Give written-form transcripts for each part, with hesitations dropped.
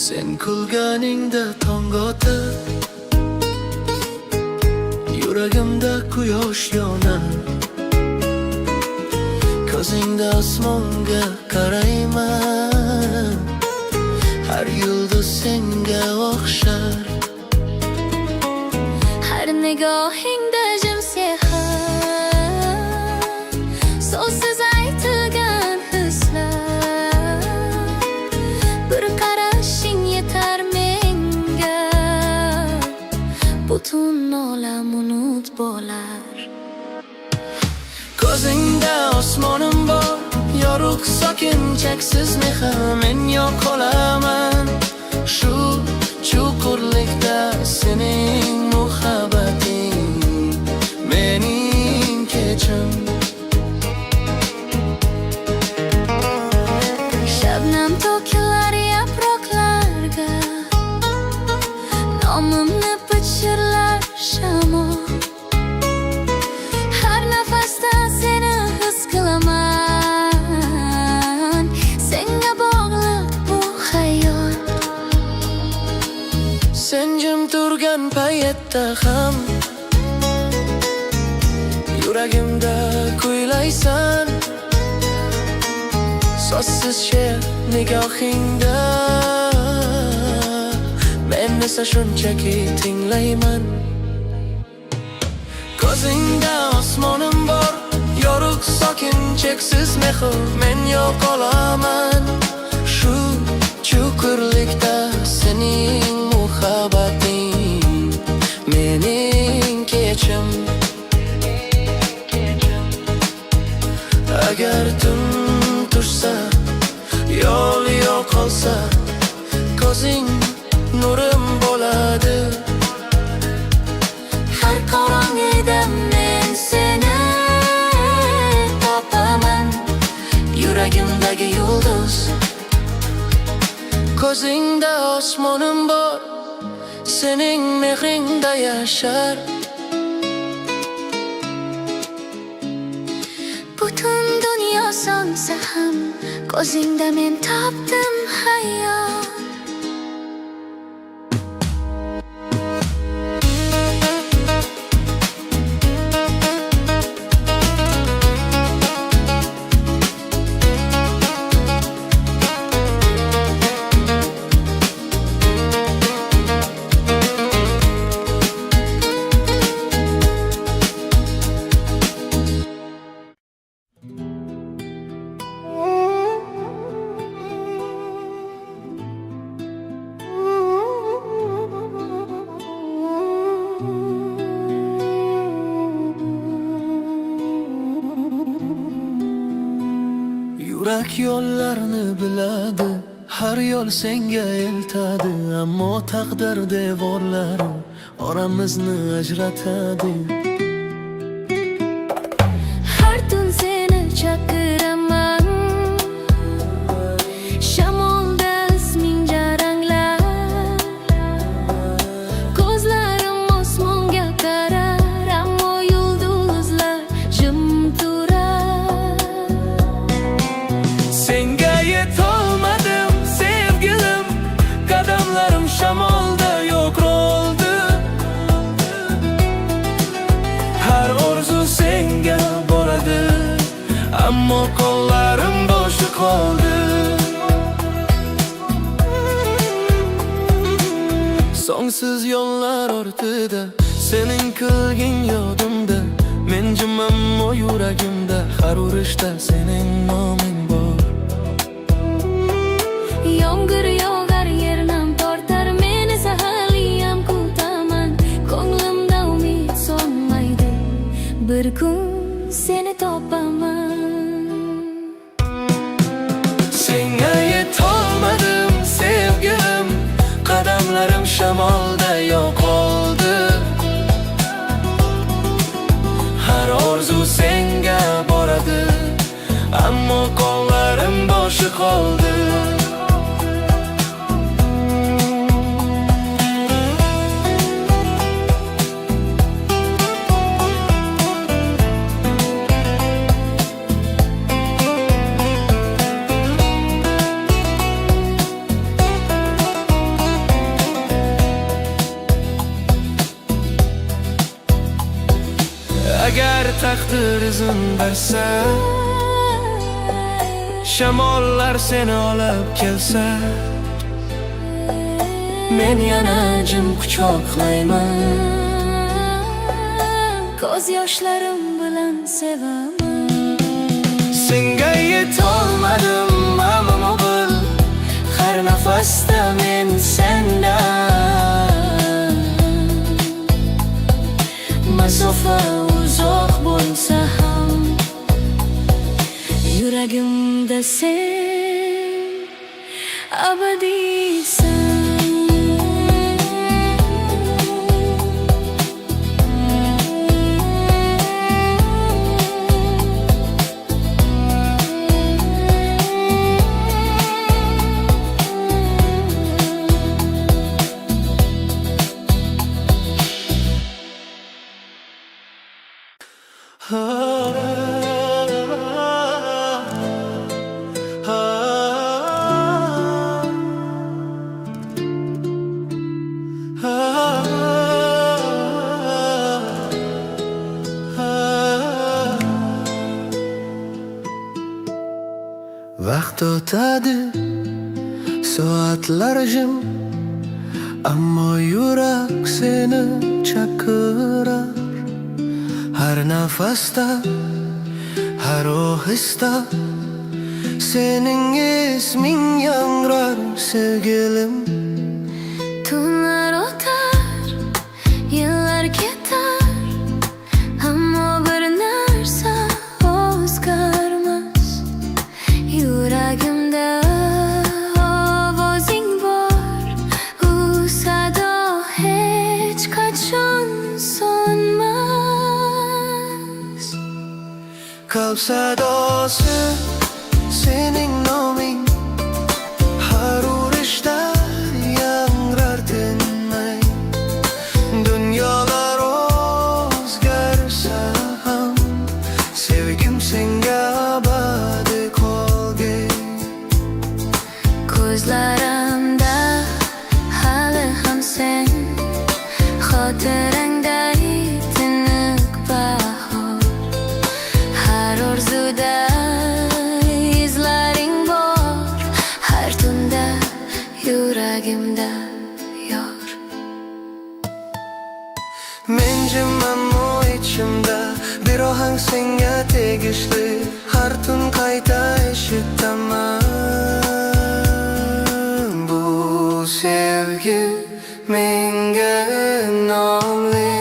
Sen kulganingda tong otib, yuragimda quyosh yonar. Ko'zingda osmonga qarayman, har yulduz senga o'xshar. Har nigohingda jim sehr, so'zsiz aytilgan hislar. Bir qarashing yetar menga, butun olam unut bo'lar. Ko'zingda osmonim bor, yorug' sokin cheksiz mehr. Men yo'qolaman shu chuqurlikda, sening muhabbating mening kechim. Shabnam to'kilar yaproqlarga, nomimni pichirlar shamol. Har nafasda seni his qilaman, senga bog'liq bu hayot. Sen jim turgan paytda ham yuragimda kuylaysan. So'zsiz she'r nigohingda, men esa shunchaki tinglayman. Ko'zingda osmonim bor, yorug' sokin cheksiz mehr. Men yo'qolaman shu chuqurlikda, sening muhabbating mening kechim. Agar tun tushsa, yo'l yo'qolsa, ko'zing nurim bo'ladi. Har qorong'ida men seni topaman, yuragimdagi yulduz. Ko'zingda osmonim bor, sening mehringda yashar. Butun dunyo sonsa ham, ko'zingda men topdim hayot. Yurak yo'llarni biladi, har yo'l senga eltadi. Ammo taqdir devorlari oramizni ajratadi. Har tun seni chaqiraman, shamolda isming jaranglar. Ko'zlarim osmonga qarar, ammo yulduzlar jim turar. Senga yetolmadim sevgilim, qadamlarim shamolda yo'q bo'ldi. Har orzu senga boradi, ammo qo'llarim bo'sh qoldi. Songsiz yo'llar ortida, sening qilgin yodimda. Men jimam o yuragimda, har urishda sening noming bor. Yomg'ir yog'ar, yernam tortar, men esa haliyam kutaman. Ko'nglimda umid so'nmaydi, bir kun seni topaman. Senga yetolmadim sevgilim, qadamlarim shamolda yo'q bo'ldi. Har orzu senga boradi, ammo qo'llarim bo'sh qoldi. yıldızın bersa, shamollar seni olib kelsa, men yana jim quchoqlayman, ko'z yoshlarim bilan sevaman. senga yetolmadim ammo bil, har nafasda men sendan. Masofa uzoq bo'lsa ham, yuragimda sen abadiysan. Vaqt o'tadi, soatlar jim, ammo yurak seni chaqirar. Har nafasda, har ohista sening isming yangrar sevgilim. Tunlar o'tar, yillar ketar, ammo bir narsa o'zgarmas. Yuragimda ovozing bor, u sado hech qachon so'nmas. Qalb sadosi sening noming, har urishda yangrar tinmay. Dunyolar o'zgarsa ham, sevgim senga abadiy qolgay. Ko'zlarimda hali ham sen, xotirangda tiniq bahor. Har orzuda izlaring bor, har tunda yuragimda yor. Men jimammo ichimda bir ohang senga tegishli, har tun qayta eshitaman. Bu sevgi menga nomli.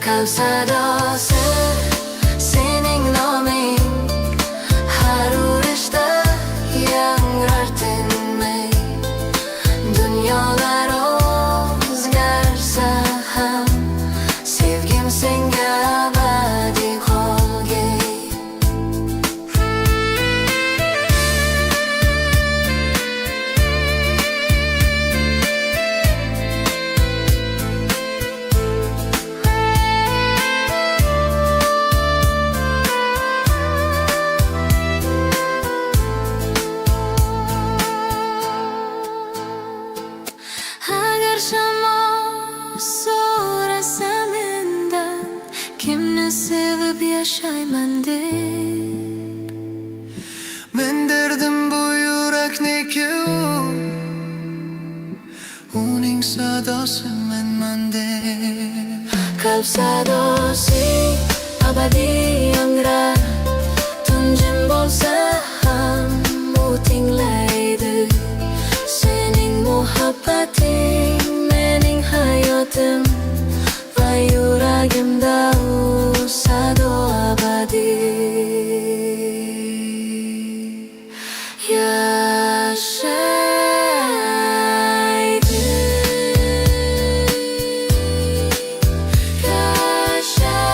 Qalb sadosi sening noming, har urishda yangrar tinmay. Dunyolar o'zgarsa ham, sevgim senga abadiy qolgay. Agar shamol so'rasa mendan, kimni sevib yashayman deb, Men derdim bu yurakniki uning sadosi menman deb. qalb sadosi abadiy yangrar. Tunjim bo'lsa ham u tinglaydi. Sening muhabbating mening hayotim, va yuragimda u sado abadiy yashaydi. Yashaydi.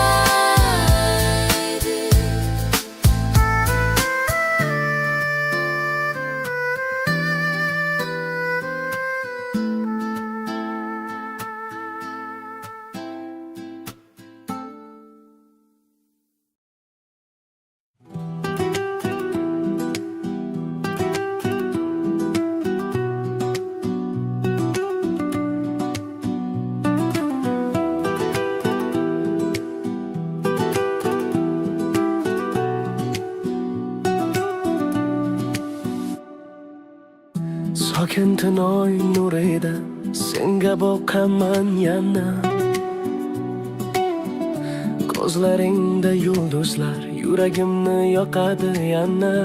Sokin tunoy nurida senga boqaman yana. Ko'zlaringda yulduzlar yuragimni yoqadi yana.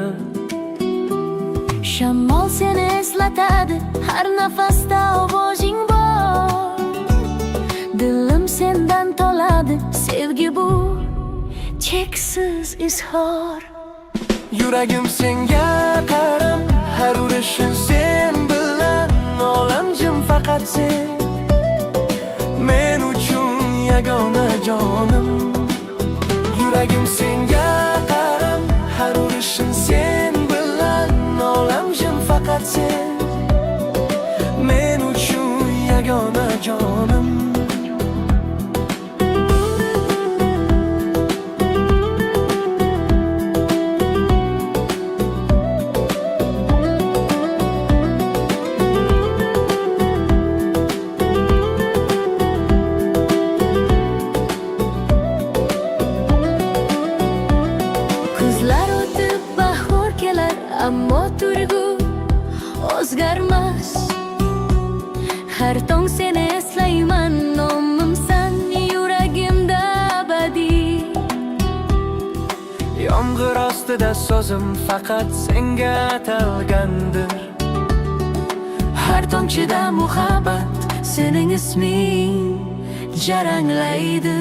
Shamol seni eslatadi, har nafasda ovozing bor. Dilim sendan toladi, sevgi bu cheksiz izhor. Yuragim senga qaram, har urishim sen bilan. Olam jim faqat sen, men uchun yagona jonim. Yuragim senga qaram, har urishim sen bilan. Olam jim faqat sen, men uchun yagona jonim. Kuzlar o'tib bahor kelar, ammo turgu o'zgarmas. Har tong seni eslayman, nomimsan yuragimda abadiy. Yomg'ir ostida so'zim faqat senga atalgandir. Har tomchida muhabbat, sening isming jaranglaydi.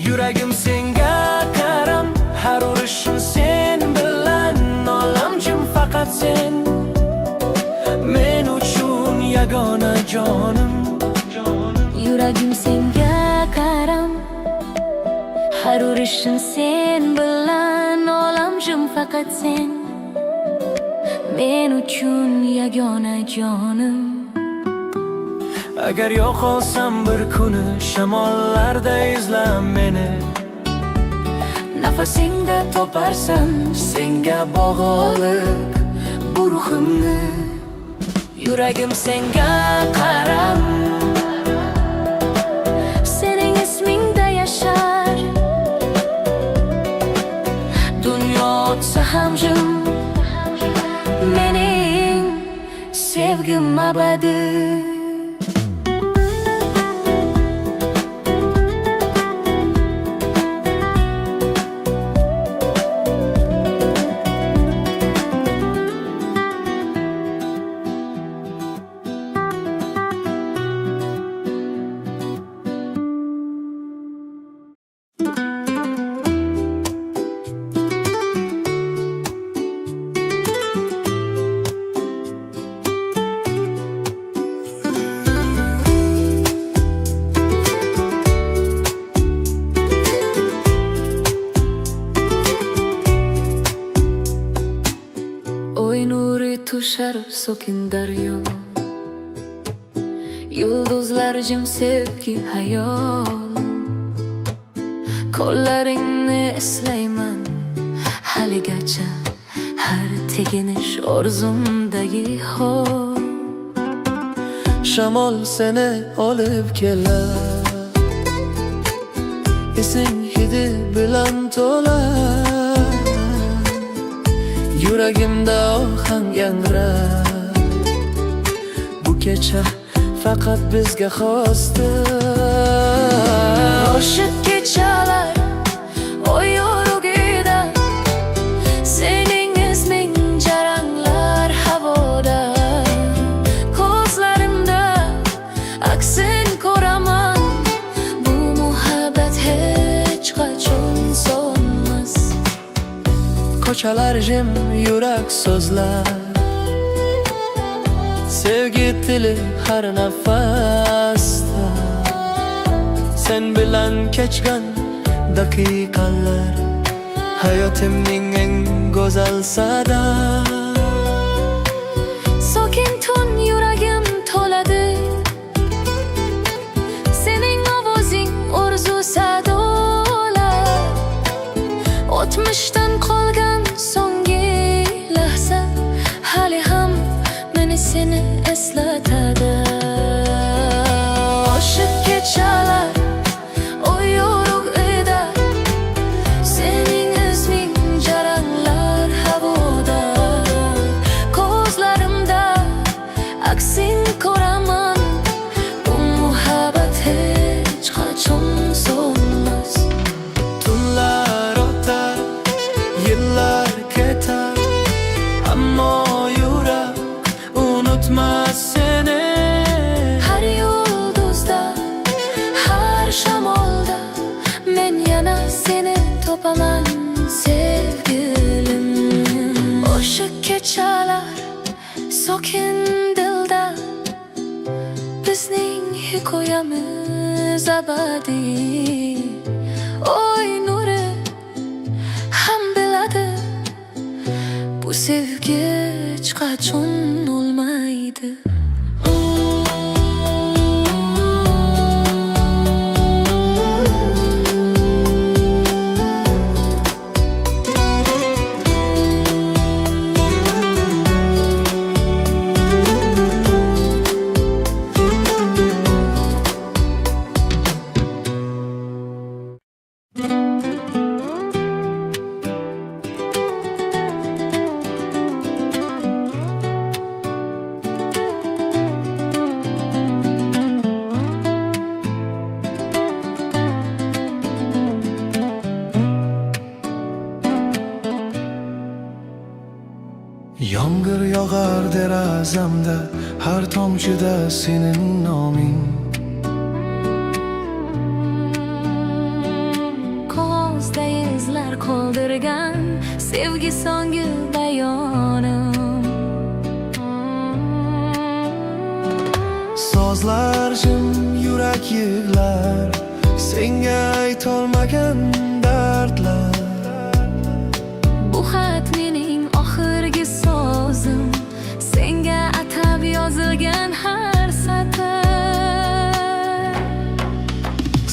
Yuragim senga qaram, har urishim sen bilan. Olam jim faqat sen, men uchun yagona jonim. Yuragim senga qaram, har urishim sen bilan. Olam jim faqat sen, men uchun yagona jonim. Agar yo'qolsam bir kuni, shamollarda izla meni. Nafasingda toparsan Senga bog'liq bu ruhimni. yuragim senga qaram, sening ismingda yashar. Dunyo o'tsa ham jim, mening sevgim abadi. Tushar sokin daryo, yulduzlar jim sevgi hayol. Qo'llaringni eslayman haligacha, har teginish orzumdagi hol. Shamol seni olib kelar, esing hidi bilan to'lar. Yuragimda ohang yangrar, bu kecha faqat bizga xosdir. O'sha kechalar oy yorug'ida, sening isming jaranglar havoda. Ko'zlarimda aksin ko'raman, bu muhabbat hech qachon so'nmas. Ko'chalar jim, yurak so'zlar, sevgi tili har nafasda. Sen bilan kechgan daqiqalar, hayotimning eng go'zal sada. Sokin tun yuragim to'ladi, sening ovozing orzu sadolar. O'tmishdan qolgan so'nggi lahza, hali ham meni seni eslatadi. O'sha kechalar oy yorug'ida, sening isming jaranglar havoda. Ko'zlarimda seni topaman sevgilim. O'sha kechalar sokin dilda, bizning hikoyamiz abadiy. Oy nuri ham biladi, bu sevgi hech qachon o'lmaydi. Yomg'ir yog'ar derazamda, har tomchida senin noming. Qog'ozda izlar qoldirgan sevgi so'nggi bayonim. Sozlar jim, yurak yig'lar, senga aytolmagan dardlar. Bu xat mening oxirgi so'zim, senga atab yozilgan har satr.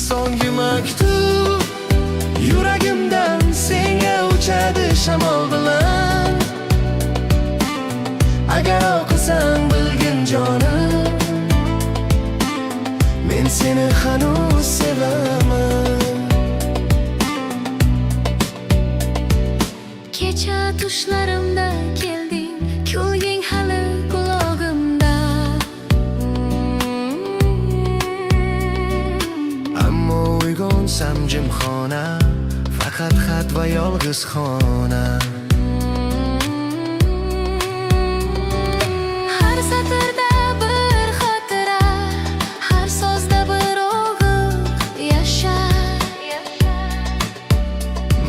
So'nggi maktub yuragimdan senga uchadi shamol bilan. Agar o'qisang bilgin jonim, men seni hanuz sevaman. Kecha tushlarimda kelding, kulging hali qulog'imda. Ammo uyg'onsam jimxona, faqat xat va yolg'iz xona. Har satrda bir xotira, har so'zda bir o'g'il yashar.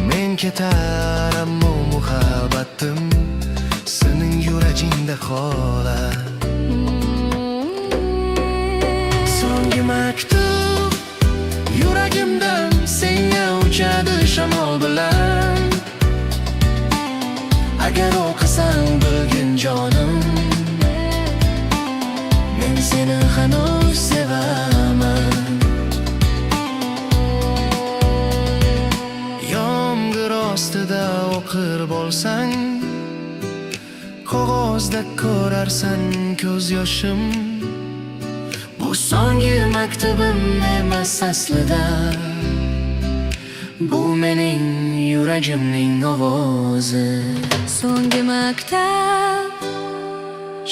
Men ketar ammo muhabbatim sening yuragingda qolar. So'nggi maktub yuragimdan senga uchadi shamol bilan. Agar o'qisang bilgin jonim, men seni hanuz sevaman. Yomg'ir ostida o'qir bo'lsang, qog'ozda ko'rarsan ko'z yoshim. Bu so'nggi maktubim emas aslida, bu mening yuragimning ovozi. So'nggi maktab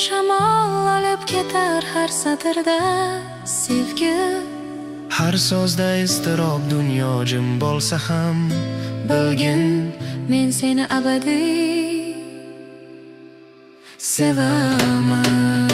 shamol olib ketar har satrda sevgi. Har so'zda iztirob, dunyo jim bo'lsa ham bilgin, Men seni abadiy sevaman.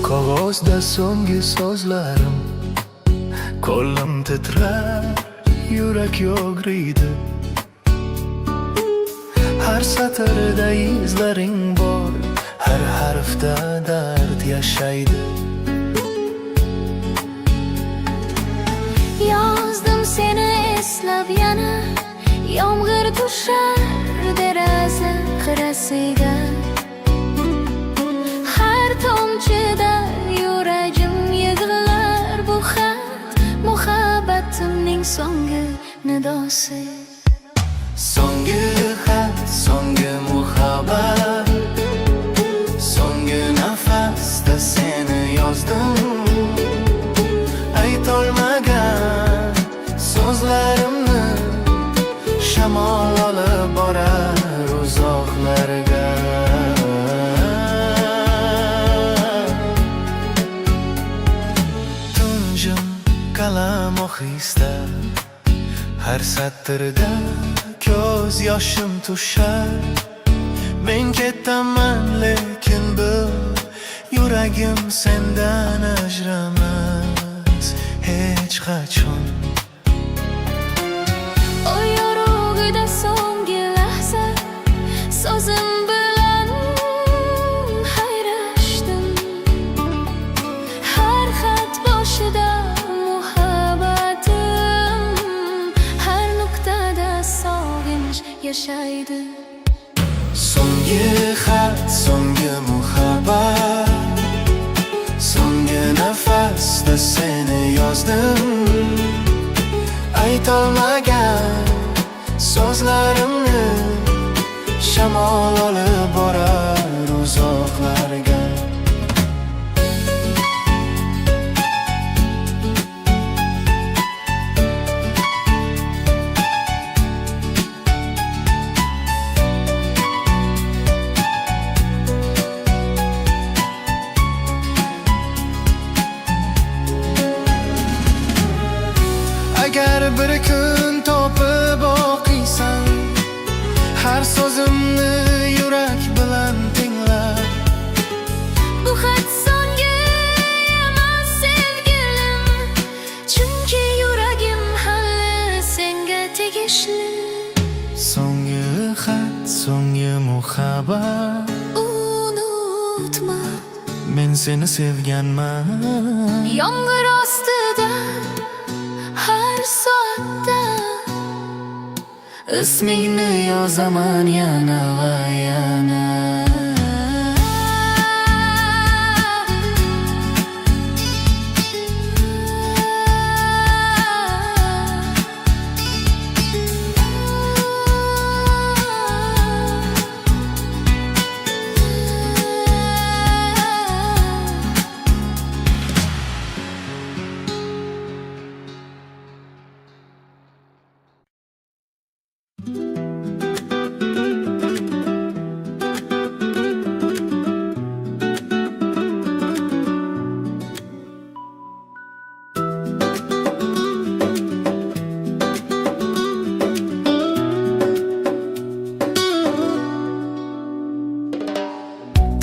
Qog'ozda so'nggi so'zlarim, qo'lim titrar, yurak yo'g'riydi. Har satrda izlaring bor, har harfda dard yashaydi. Yozdim seni eslab yana, yomg'ir tushar deraza qirasiga. Har tomchida yuragim yig'lar, bu xat muhabbatimning so'nggi nidosi. So'nggi xat ohista. Har satrda ko'z yoshim tushar. Men ketaman lekin bil, yuragim sendan ajramas hech qachon. O yorug'ida so'nggi lahza, so'zim bilan hayrashdim. Har xat boshida muhabbatim, har nuqtada sog'inch yashaydi. So'nggi xat, so'nggi muhabbat, so'nggi nafasda seni yozdim. Aytolmagan so'zlarimni shamol olib borar uzoqlarga. Agar bir kun topib o'qiysan, har so'zimni yurak bilan tingla. Bu xat so'nggi emas sevgilim, chunki yuragim hali senga tegishli. So'nggi xat, so'nggi muhabbat, Unutma, men seni sevganman. yomg'ir ostida har soatda Ismingni yozaman yana va yana.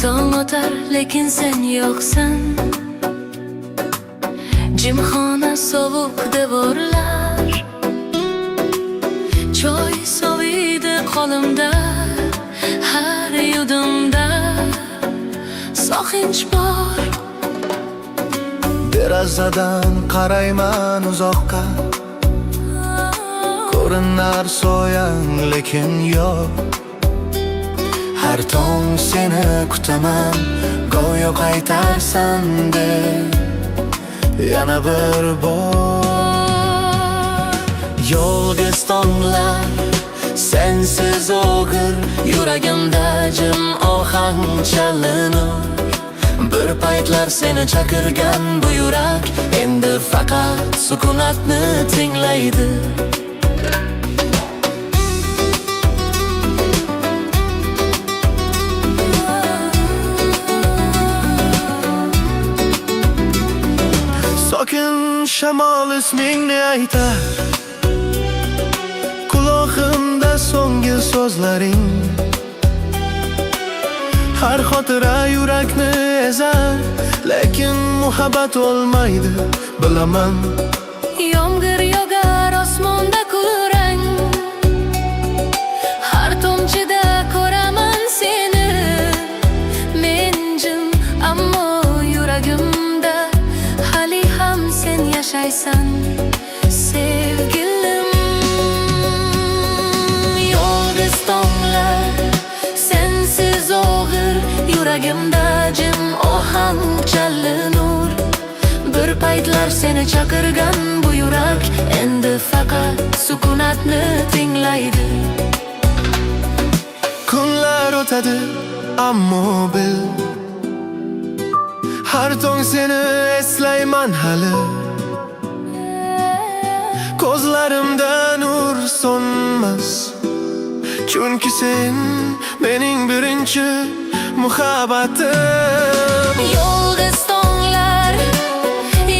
Tong otar lekin sen yo'qsan, jimxona sovuq devorlar, choy soviydi qo'limda, har yudumda sog'inch bor. Derazadan qarayman uzoqqa, ko'rinar soyang lekin yo'q. Har tong seni kutaman, go'yo qaytarsan deb yana bir bor. Yolg'iz tonglar, sensiz o'g'ir, yuragimda jim ohang chalinur. Bir paytlar seni chaqirgan bu yurak endi faqat sukunatni tinglaydi. Sokin shamol ismingni aytar, quloqimda so'nggi so'zlaring. Har xotira yurakni ezar, lekin muhabbat olmaydi, bilaman. Yomg'ir yog'ar osmonda kulrang, har tomchida ko'raman seni. Men jim, ammo yuragimda hali ham sen yashaysan, sevgilim. Yolg'iz tonglar, sensiz o'g'ir, yuragimda jim ohang chalinur. Bir paytlar seni chaqirgan bu yurak endi faqat sukunatni tinglaydi. Kunlar o'tadi, ammo bil, har tong seni eslayman hali. Ko'zlarimda nur so'nmas, chunki sen mening birinchi muhabbatim. Yolg'iz tonglar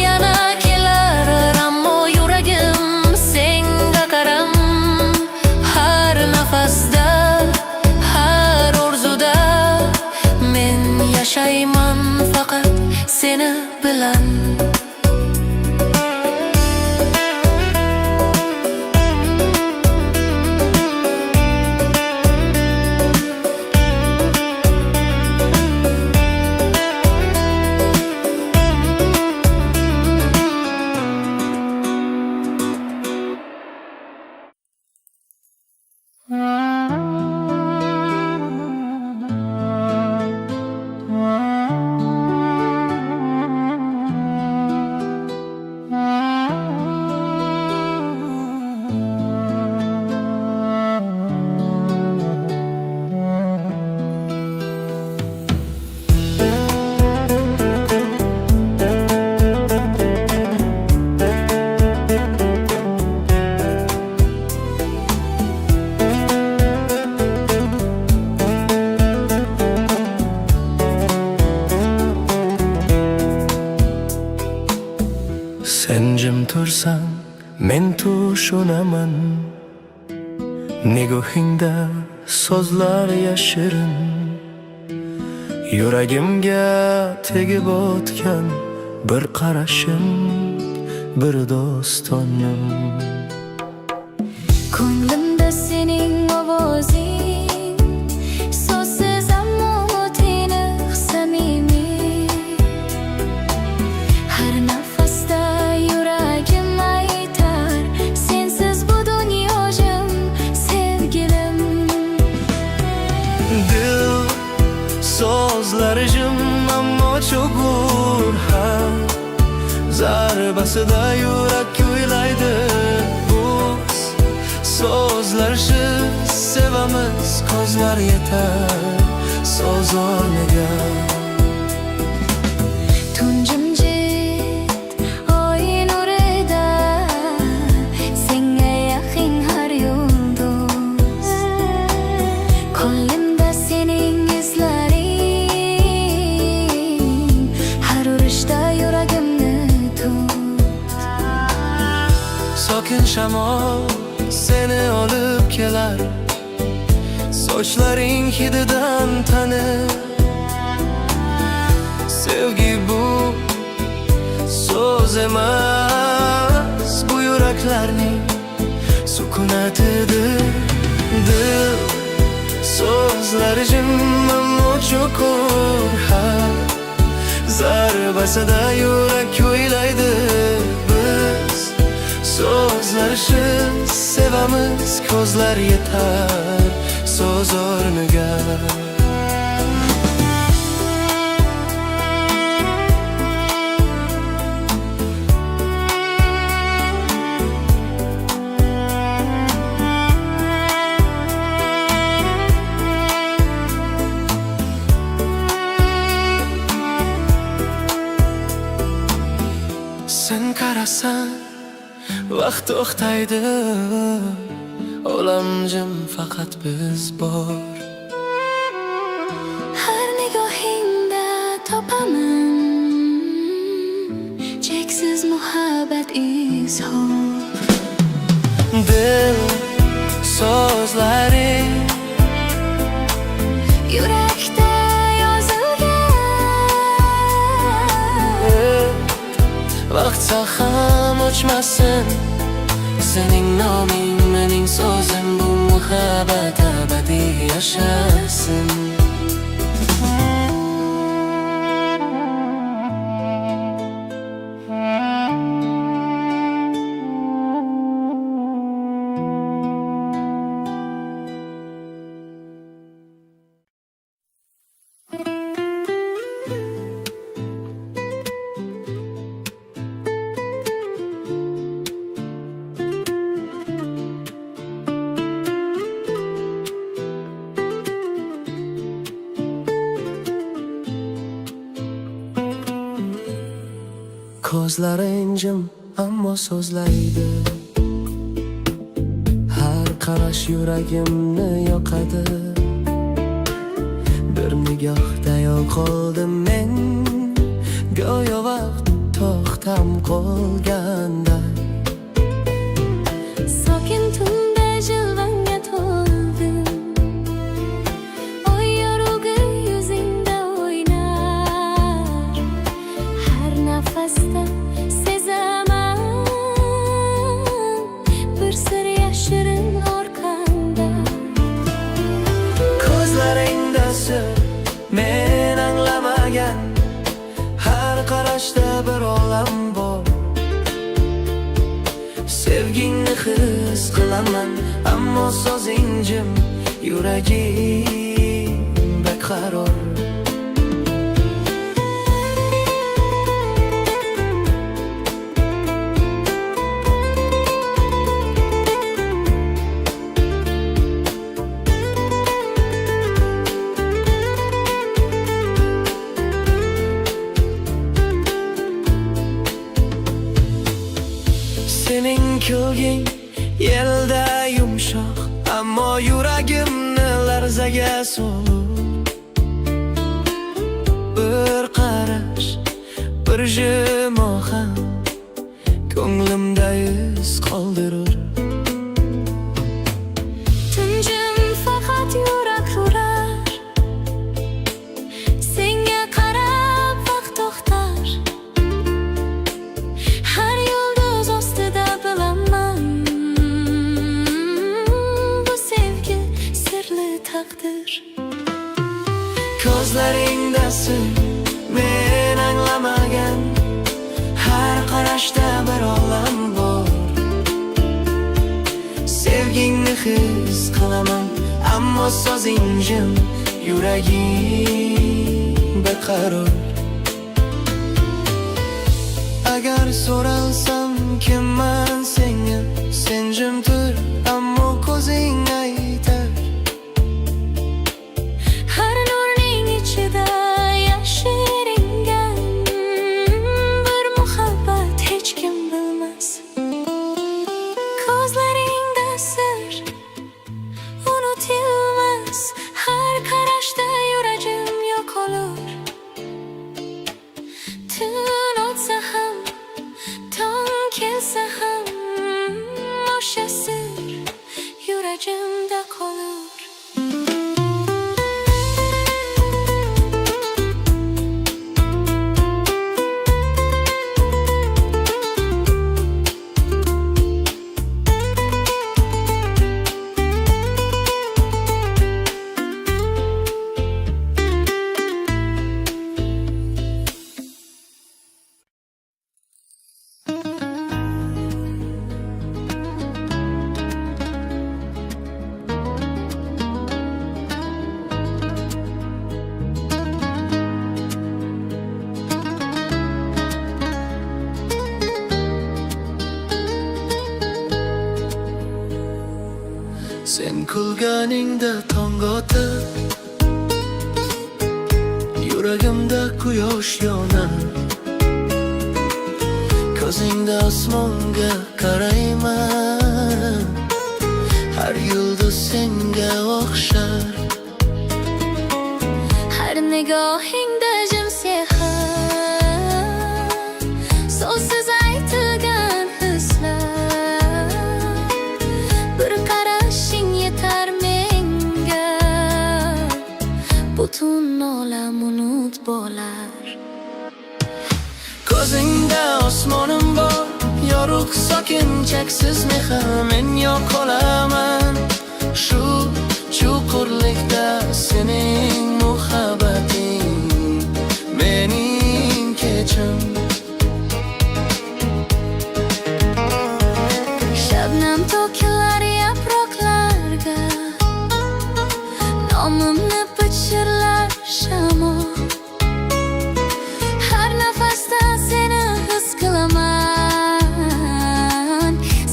yana kelar, ammo yuragim yashayman faqat seni bilan. Sen jim tursan, men tushunaman. Nigohingda so'zlar yashirin, yuragimga tegib o'tgan bir qarashing, bir do'stonim. Ko'nglimda sening ovozing, so'zsiz ammo tiniq samimiy. Har nafasda yuragim aytar, sensiz bu dunyojim sevgilim. Dil so'zlari jim ammo cho'g'ur, zarbasida yurak kuylaydi. So'zlarsiz sevamiz, ko'zlar yetar so'z o'rniga. Tunjimjit oy nurida, senga yaqin har yulduz. Qo'limda sening izlaring, har urishda yuragimni tut. Sokin shamol seni olib kelar, sochlaring hididan tanir. Sevgi bu so'z emas, bu yuraklarning sukunatidir. Dil so'zlari jim ammo chuqur, zarbasida yurak kuylaydi. Biz so'zlarsiz sevamiz, ko'zlar yetar so'z o'rniga. Sen qarasan, vaqt to'xtaydi, olam jim faqat biz bor. Har nigohingda topaman cheksiz muhabbat izhor. Dil so'zlari Yurakda yozilgan, vaqtsa ham o'chmasin. Sening noming, mening so'zim, bu muhabbat abadiy yashasin. Ko'zlaring jim ammo so'zlaydi, har qarash yuragimni yoqadi. Bir nigohda yo'qoldim men, go'yo vaqt to'xtam qolganda. sokin tunda jilvangga to'ldim. Oy yorug'i yuzingda o'ynar, sir men anglamagan. Har qarashda bir olam bor. Sevgingni his qilaman, ammo so'zing jim, yuragim beqaror. Sening kulging yelda yumshoq, ammo yuragimni larzaga solur. Bir qarash, bir jimo ham ko'nglimda iz qoldirur. Tunjim faqat yurak urar, senga qarab vaqt to'xtar. Har yulduz ostida bilaman, bu sevgi sirli taqdir. Ko'zlaringda sir men anglamagan. Har qarashda bir olam bor. Sevgingni his qilaman, ammo so'zing jim, yuragim beqaror. Agar so'ralsam kimman senga, sen jim tur, ammo ko'zing aytar. Har nurning ichida yashiringan bir muhabbat hech kim bilmas. Ko'zlaringda sir unutilmas, har qarashda yuragim yo'qolur. Tun o'tsa ham, tong kelsa ham, o'sha sir yuragimda qolur. Sen kulganingda tong otib, yuragimda quyosh yonar. Ko'zingda osmonga qarayman, har yulduz senga o'xshar. Har nigohingda jim sehr, so'zsiz aytilgan hislar. Bir qarashing yetar menga, butun olam unut bo'lar. Ko'zingda osmonim bor, yorug' sokin cheksiz mehr. Men yo'qolaman shu chuqurlikda, sening muhabbating mening kechim. Shabnam to'kilar yaproqlarga, nomimni pichirlar shamol. Har nafasda seni his qilaman,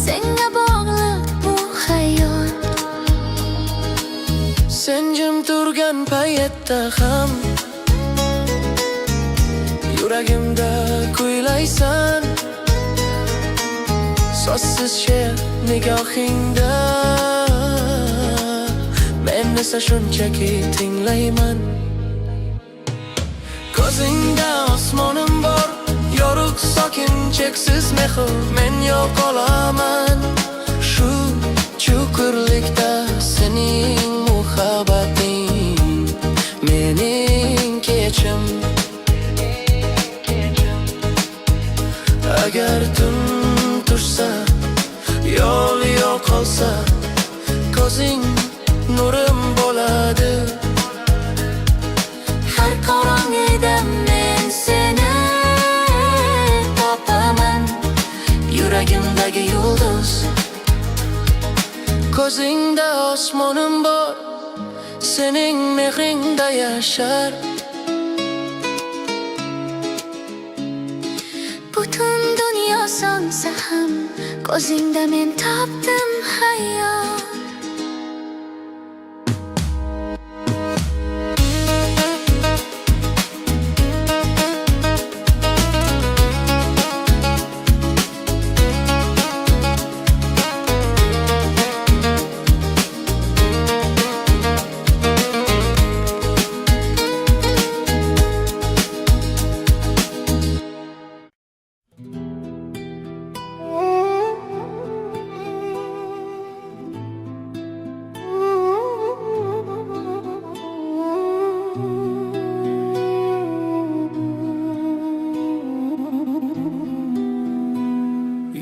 senga bog'liq bu hayot. Sen jim turgan paytda ham yuragimda kuylaysan. So'zsiz she'r nigohingda, men esa shunchaki tinglayman. Ko'zingda osmonim bor, yorug' sokin cheksiz mehr. Men yo'qolaman shu chuqurlikda, sening muhabbating mening kechim. Agar tun tursa, yo'l yo'qolsa, ko'zing nurim bo'ladi. Ko'zingda osmonim bor, sening mehringda yashar. Butun dunyo sonsa ham ko'zingda men topdim hayot.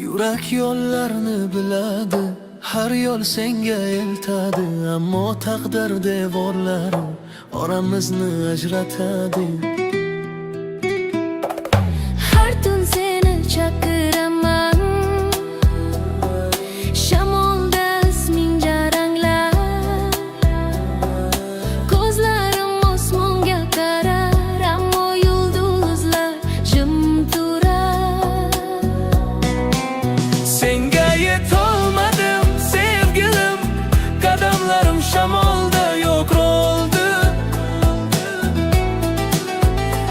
Yurak yo'llarni biladi, har yo'l senga eltadi. Ammo taqdir devorlari oramizni ajratadi. Har tun seni chaqiraman, shamolda isming jaranglar. Ko'zlarim osmonga qarar, ammo yulduzlar jim turar. Senga yetolmadim sevgilim, qadamlarim shamolda yo'q oldi.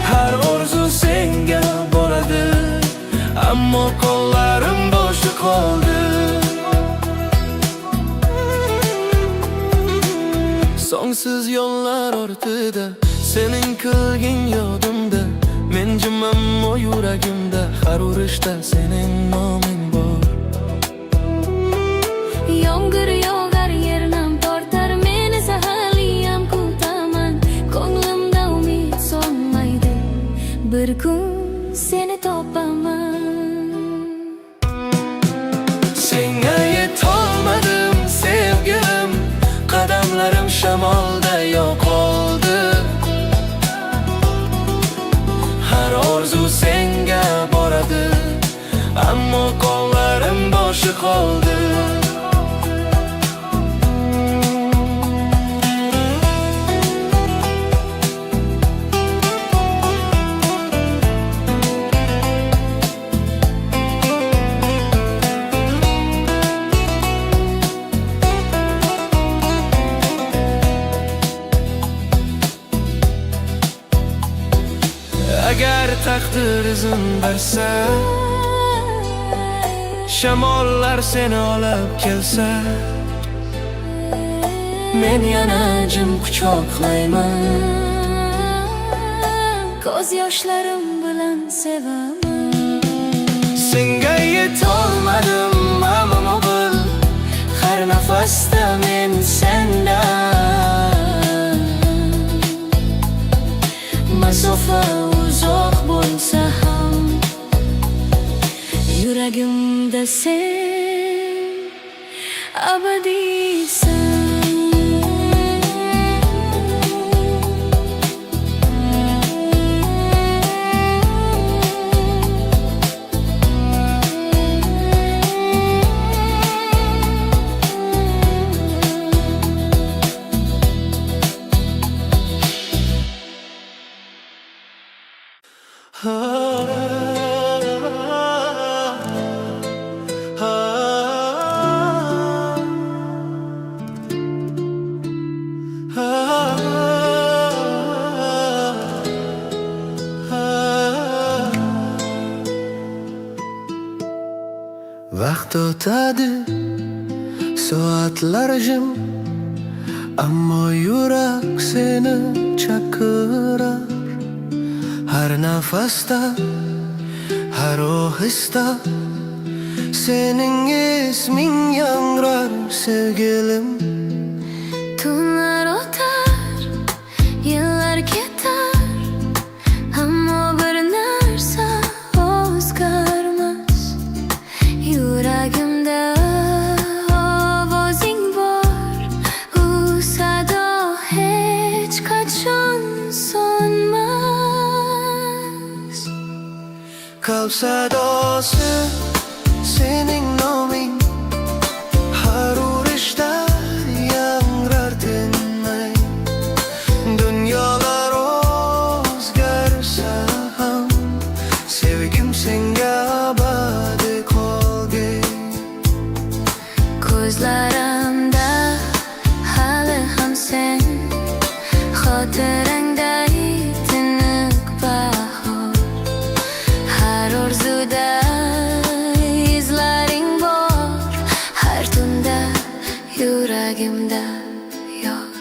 Har orzu senga boradi, ammo qo'llarim bo'sh qoldi. Songsiz yo'llar ortida sening qilgin yodimda. Men jimam o yuragimda, har urishda sening noming bor. Yomg'ir yog'ar, yernam tortar, men esa haliyam kutaman. Ko'nglimda umid solmaydi, bir kun seni topaman. Senga yetolmadim sevgilim, qadamlarim shamolda yo'q oldi. Har orzu senga boradi, ammo qo'llarim bo'sh qoldi. Agar taqdir izin bersa, shamollar seni olib kelsa, men yana jim quchoqlayman. Ko'z yoshlarim bilan sevaman. Senga yetolmadim ammo bil, har nafasda men sendan. Masofa uzoq bo'lsa ham, Yuragimda sen abadiysan. Vaqt o'tadi, soatlar jim, ammo yurak seni chaqirar. Har nafasda, har ohista sening isming yangrar sevgilim. Tunlar o'tar, yillar ketar, ammo bir narsa o'zgarmas. Yuragimda ovozing bor, u sado hech qachon so'nmas. Qalb sadosi sening noming, har urishda xotirangday tiniq bahor, har orzuda izlaring bor, har tunda yuragimda yor.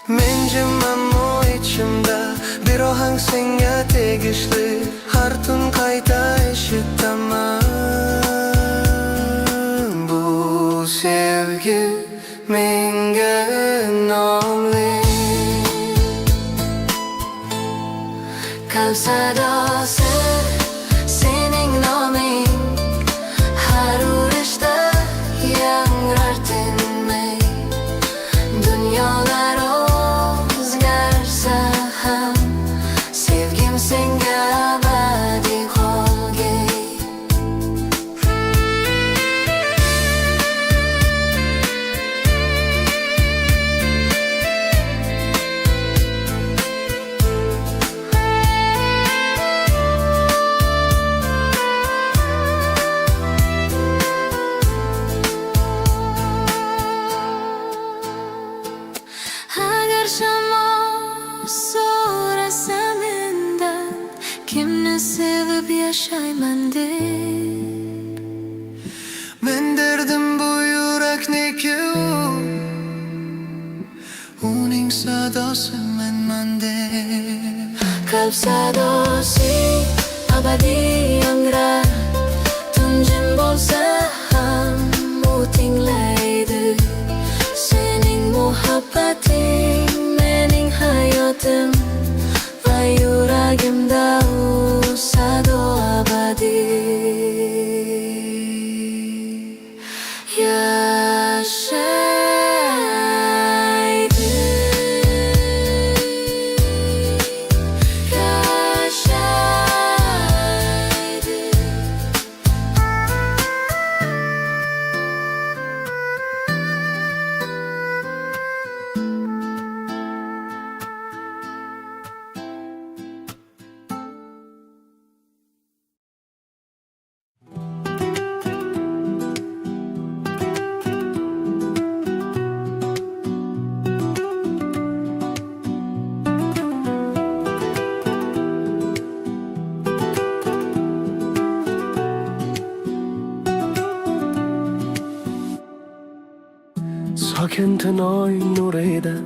Men jimammo ichimda bir ohang senga tegishli, har tun qayta eshitaman. Bu sevgi menga nomli, qalb sadosi sening noming, har urishda yangrar tinmay. Dunyolar o'zgarsa ham sevgim senga abadiy qolgay. Agar shamol so'rasa mendan, kimni sevib yashayman deb, men derdim bu yurakniki uning sadosi menman deb. qalb sadosi abadiy yangrar, tun jim bo'lsa ham u tinglaydi. Sening muhabbating mening hayotim va yuragimda u sado abadiy yashaydi. Yashaydi. Sokin tunoy nurida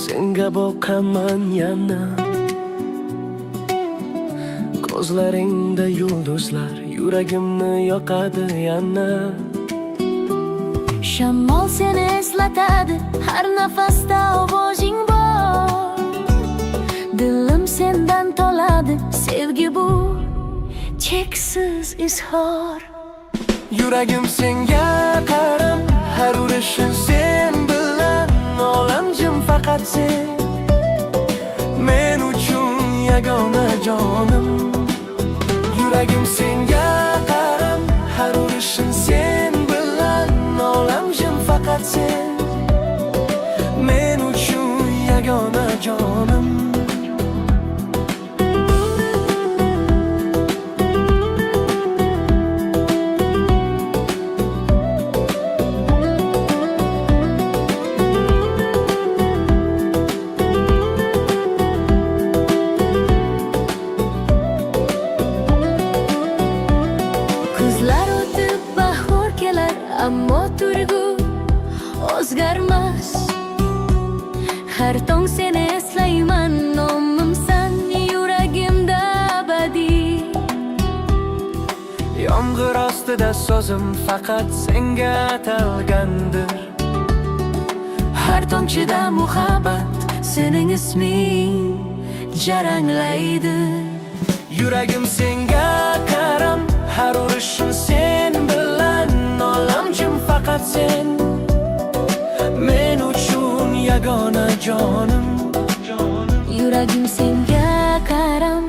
senga boqaman yana, ko'zlaringda yulduzlar yuragimni yoqadi yana. Shamol seni eslatadi, har nafasda ovozing bor. Dilim sendan to'ladi, sevgi bu cheksiz izhor. Yuragim senga qaram, har urishim sen bilan, olam jim faqat sen. Men uchun yagona jonim. Yuragim senga qaram, har urishim sen bilan, olam jim faqat sen. Men uchun yagona jonim. Ammo turgu o'zgarmas, har tong seni eslayman, nomimsan yuragimda abadiy. Yomg'ir ostida so'zim faqat senga atalgandir, Har tomchida muhabbat sening isming jaranglaydi. Yuragim senga qaram, har urishim sen bilan, olam jim faqat sen. Men uchun yagona jonim. Yuragim senga qaram,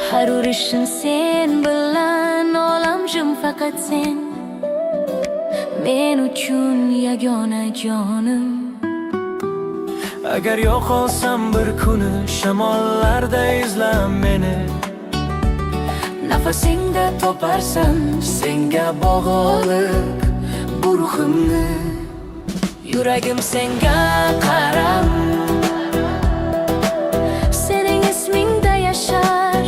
har urishim sen bilan, olam jim faqat sen. Men uchun yagona jonim. Agar yo'qolsam bir kuni, shamollarda izla meni. Nafasingda toparsan senga bog'liq bu ruhimni. Yuragim senga qarab, sening ismingda yashar.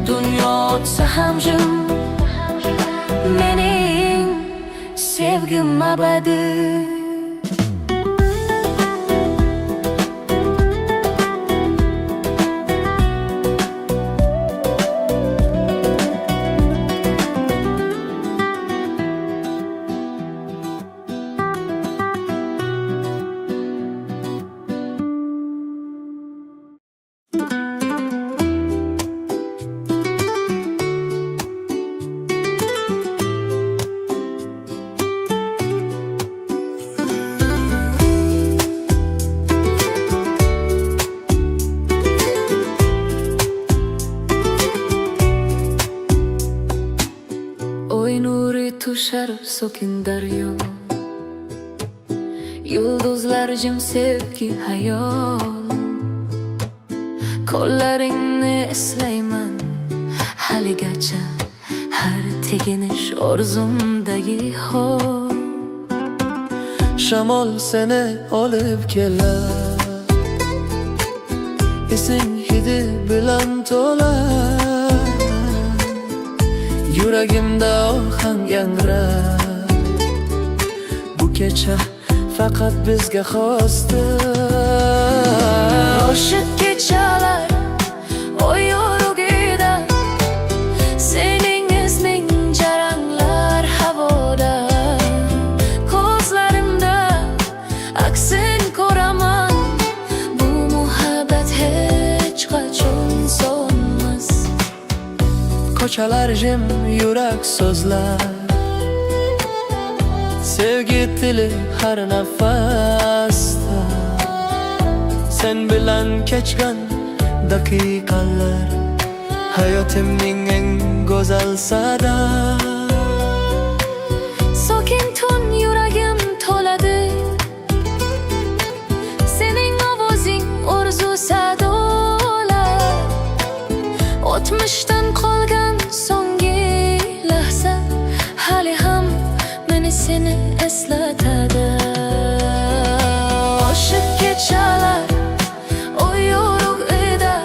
Dunyo o'tsa ham jim, mening sevgim abadi. Oy nuri tushar sokin daryo, yulduzlar jim sevgi hayol. Qo'llaringni eslayman haligacha, har teginish orzumdagi hol. Shamol seni olib kelar, esing hidi bilan to'lar. Yuragimda ohang yangrar, bu kecha faqat bizga xosdir. O'sha kechalar oy yorug'ida, sening isming jaranglar havoda. Ko'zlarimda aksin ko'raman, bu muhabbat hech qachon so'nmas. Ko'chalar jim, yurak so'zlar, sevgi tili har nafasda. Sen bilan kechgan daqiqalar hayotimning eng go'zal sada. Sokin tun yuragim to'ladi, sening ovozing orzu sadolar. O'tmishdan qolgan so'nggi lahza hali ham meni seni eslatadi. O'sha kechalar oy yorug'ida,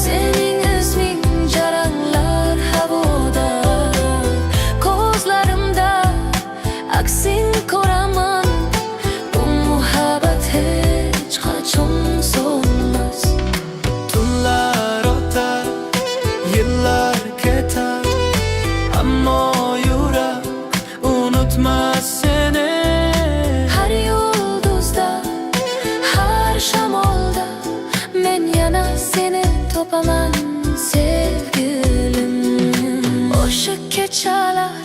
sening isming jaranglar havoda. Ko'zlarimda aksin ko'raman, bu muhabbat hech qachon so'nmas. Tunlar o'tar, yillar ketar, ammo yurak unutmas seni. Har yulduzda, har shamolda, men yana seni topaman sevgilim. O'sha kechalar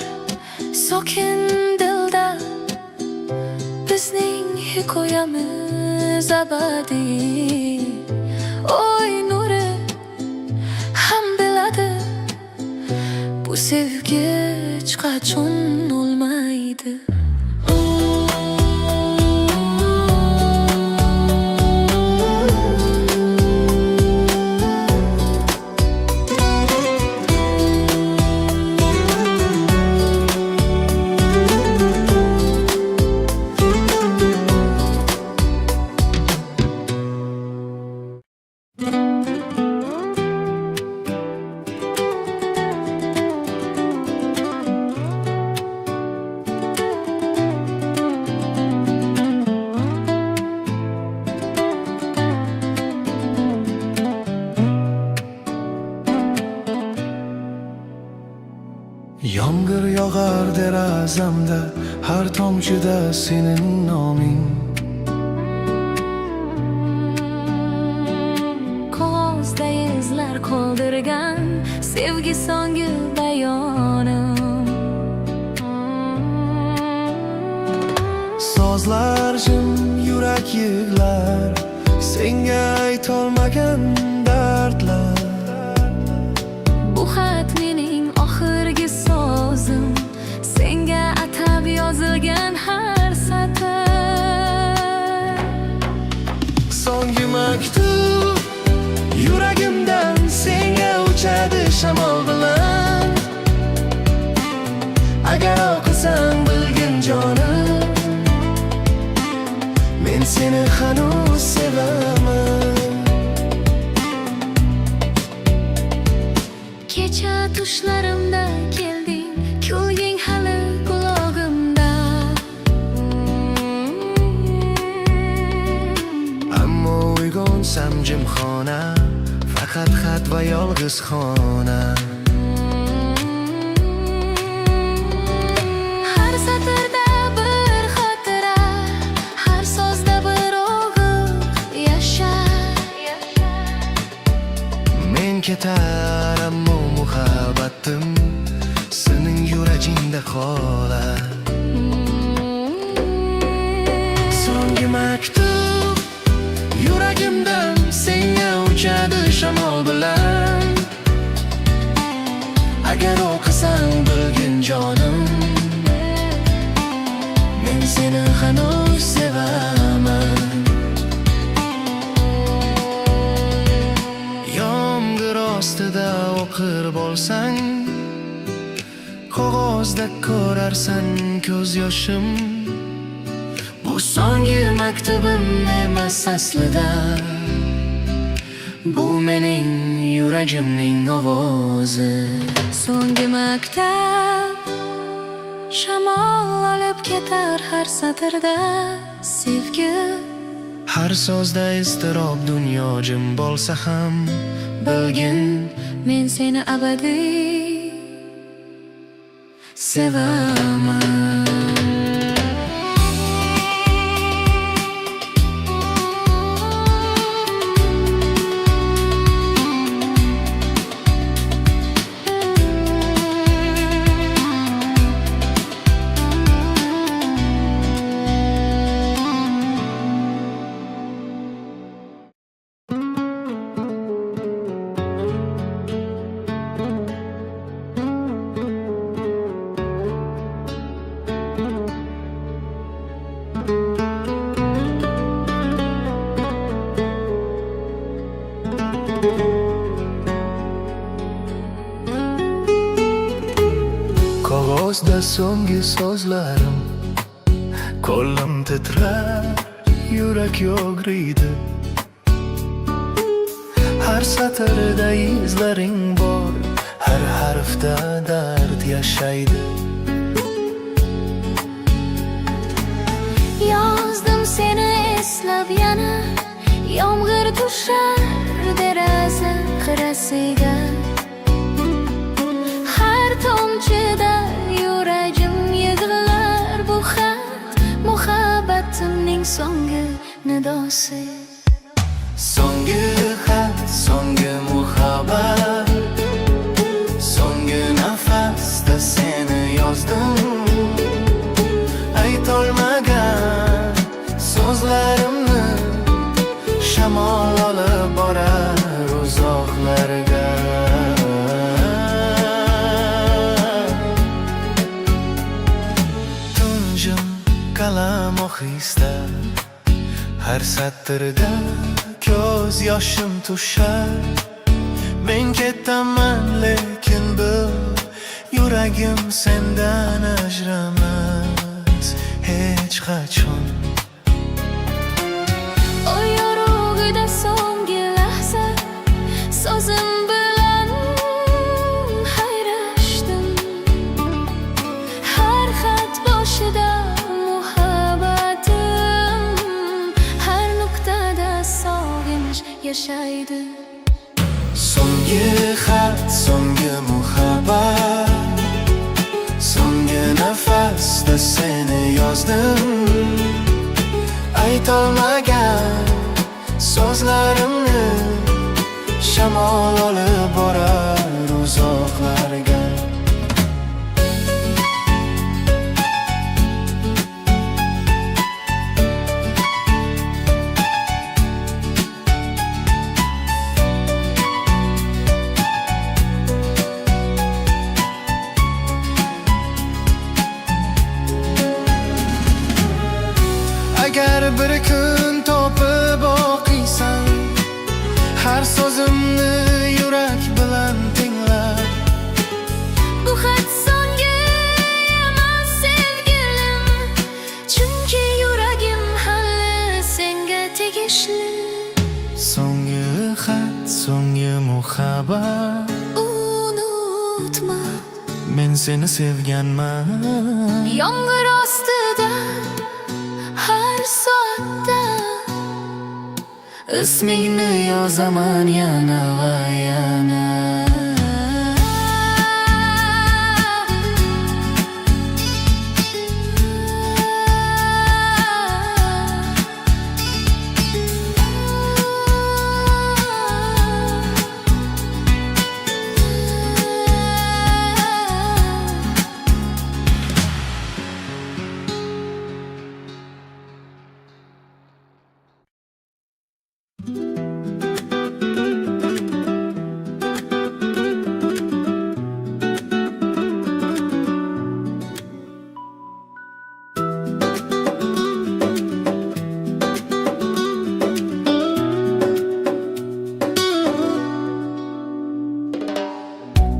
sokin dilda, bizning hikoyamiz abadiy. Oy nuri ham biladi, bu sevgi hech qachon o'lmaydi. Yomg'ir yog'ar derazamda, har tomchida sening noming. Qog'ozda izlar qoldirgan sevgi so'nggi bayonim. Sozlar jim, yurak yig'lar, senga aytolmagan dardlar. Bu xat mening oxirgi so'zim, senga atab yozilgan har satr. So'nggi maktub yuragimdan senga uchadi shamol bilan. Agar o'qisang bilgin seni hanuz sevaman. Kecha tushlarimda kelding, kulging hali qulog'imda. Ammo uyg'onsam jimxona, faqat xat va yolg'iz xona. Har satrda bir xotira, har so'zda bir og'ir yashar. Men ketar ammo muhabbatim sening yuragingda qolar. So'nggi maktub yuragimdan senga uchadi shamol bilan. Agar o'qisang bilgin jonim, men seni hanuz sevaman. Yomg'ir ostida o'qir bo'lsang, qog'ozda ko'rarsan ko'z yoshim. Bu so'nggi maktubim emas aslida, bu mening yuragimning ovozi. So'nggi maktab shamol olib ketar har satrda sevgi. Har so'zda iztirob, dunyo jim bo'lsa ham bilgin, Men seni abadiy sevaman. Qog'ozda so'nggi so'zlarim, qo'lim titrar, yurak yo'g'riydi. Har satrda izlaring bor, har harfda dard yashaydi. Yozdim seni eslab yana, yomg'ir tushar deraza qirasiga. Har tomchida yuragim yig'lar, bu xat muhabbatimning so'nggi nidosi. So'nggi xat, so'nggi muhabbat, so'nggi nafasda seni yozdim. Aytolmagan so'zlarimni shamol olib borar uzoqlarga. Tunjim qalam ohista, har satrda ko'z yoshim tushar. Men ketaman lekin bil, yuragim sendan ajramas hech qachon. O yorug'ida so'nggi lahza, so'zim bilan xayrlashdim. Har xat boshida muhabbatim, har nuqtada sog'inch yashaydi. So'nggi xat, so'nggi muhabbat, so'nggi nafasda seni yozdim. Aytolmagan so'zlarimni shamol olib borar uzoqlarga. Agar bir kun topib o'qiysan, har so'zimni yurak bilan tinglab. Bu xat so'nggi emas sevgilim, chunki yuragim hali senga tegishli. So'nggi xat, so'nggi muhabbat, Unutma, men seni sevganman. yomg'ir ostida har soatda Ismingni yozaman yana va yana.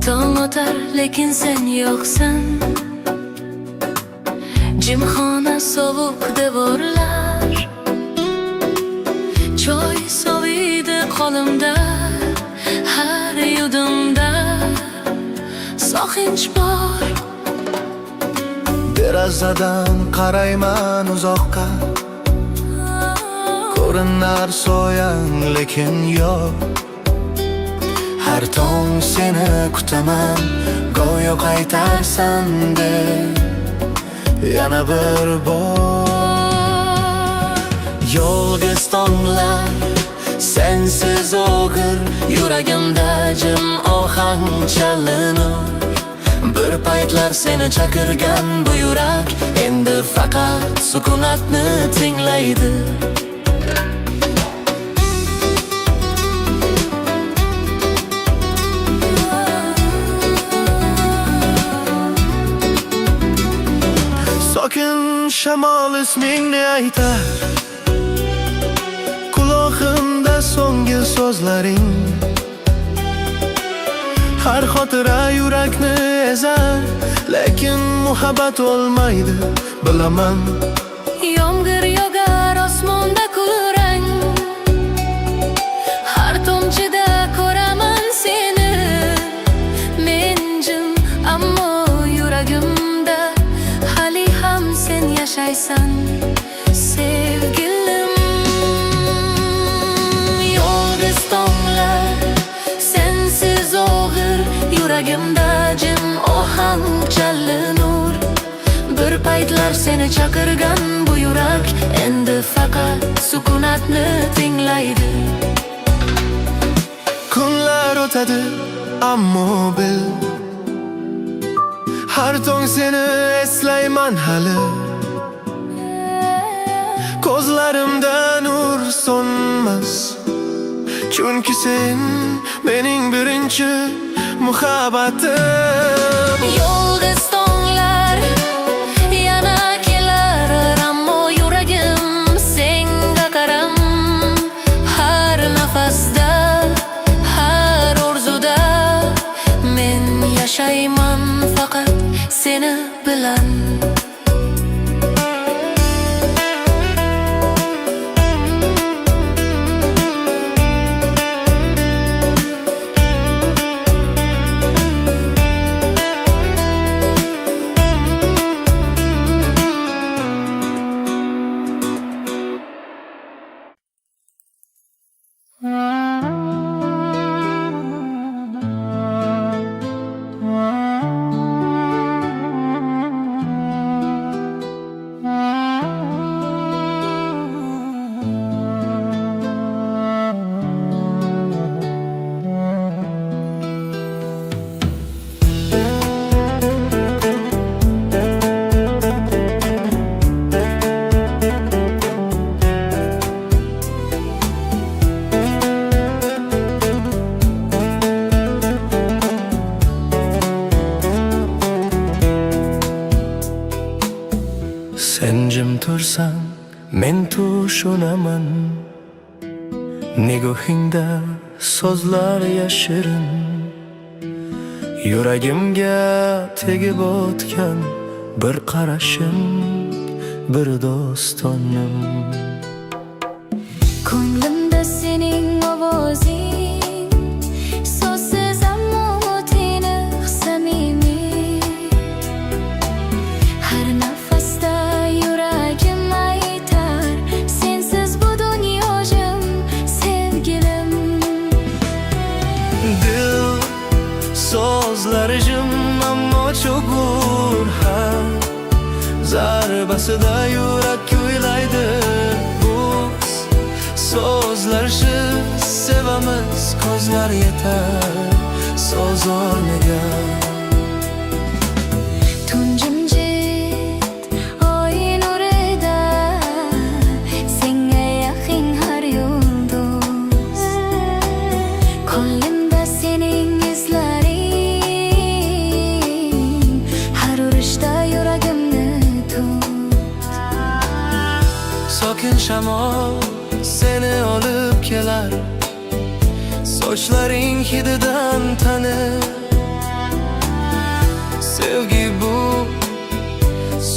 Tong otar lekin sen yo'qsan. Jimxona sovuq devorlar, choy soviydi qo'limda, har yudumda so'kinch bor. Derazadan qarayman uzoqqa, ko'rinar soyang lekin yo'q. Har tong seni kutaman, go'yo qaytarsan deb yana bir bor. Yolg'iz tonglar, sensiz o'g'ir, yuragimda jim ohang chalinur. Bir paytlar seni chaqirgan bu yurak endi faqat sukunatni tinglaydi. Sokin shamol ismingni aytar, quloqimda so'nggi so'zlaring. Har xotira yurakni ezar, lekin muhabbat olmaydi, bilaman. Yomg'ir yog'ar osmonda kulrang, har tomchida ko'raman seni. Men jim, ammo yuragimda hali ham sen yashaysan, sevgilim. Yolg'iz tonglar, sensiz o'g'ir, yuragimda jim ohang chalinur. Bir paytlar seni chaqirgan bu yurak endi faqat sukunatni tinglaydi. Kunlar o'tadi, ammo bil, har tong seni eslayman hali. Ko'zlarimda nur so'nmas, chunki sen mening birinchi muhabbatim. Yolg'iz tonglar yana kelar, ammo yuragim senga qaram. Har nafasda, har orzuda men yashayman faqat seni bilan. Sen jim tursan, men tushunaman. Nigohingda so'zlar yashirin, yuragimga tegib o'tgan bir qarashing, bir do'stonim. Ko'nglimda sening ovozing, so'zsiz ammo tiniq, samimiy. Har nafasda yuragim aytar, sensiz bu dunyojim, sevgilim. Dil so'zlari jim ammo cho'gur ham, zarbasida yurak kuylaydi. Biz so'zlarsiz sevamiz, ko'zlar yetar so'z o'rniga. Tunjimjit oy nurida, senga yaqin har yulduz. Qo'limda sening izlaring, har urishda yuragimni tut. Sokin shamol seni olib kelar, sochlaring hididan tanir. Sevgi bu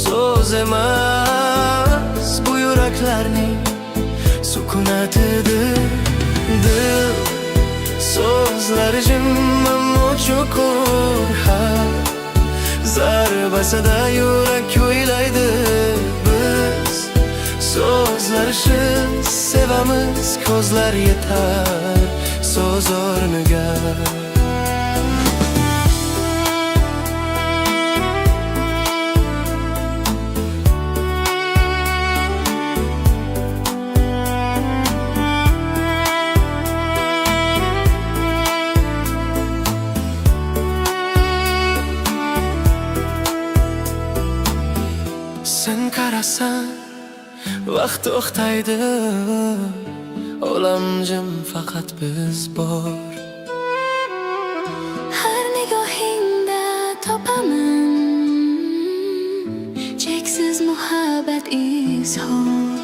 so'z emas, bu yuraklarning sukunatidir. Dil so'zlari jim ammo chuqur har, zarbasida yurak kuylaydi. Biz so'zlarsiz sevamiz, ko'zlar yetar so'z o'rniga. Sen qarasan vaqt to'xtaydi, olam jim, faqat biz bor. Har nigohingda topaman cheksiz muhabbat izhor.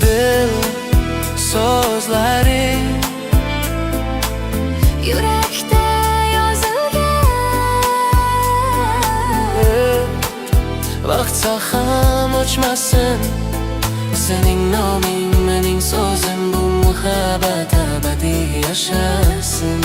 Dil so'zlari Yurakda yozilgan, vaqtsa ham o'chmasin. Sening noming, mening so'zim, bu muhabbat abadiy yashasin.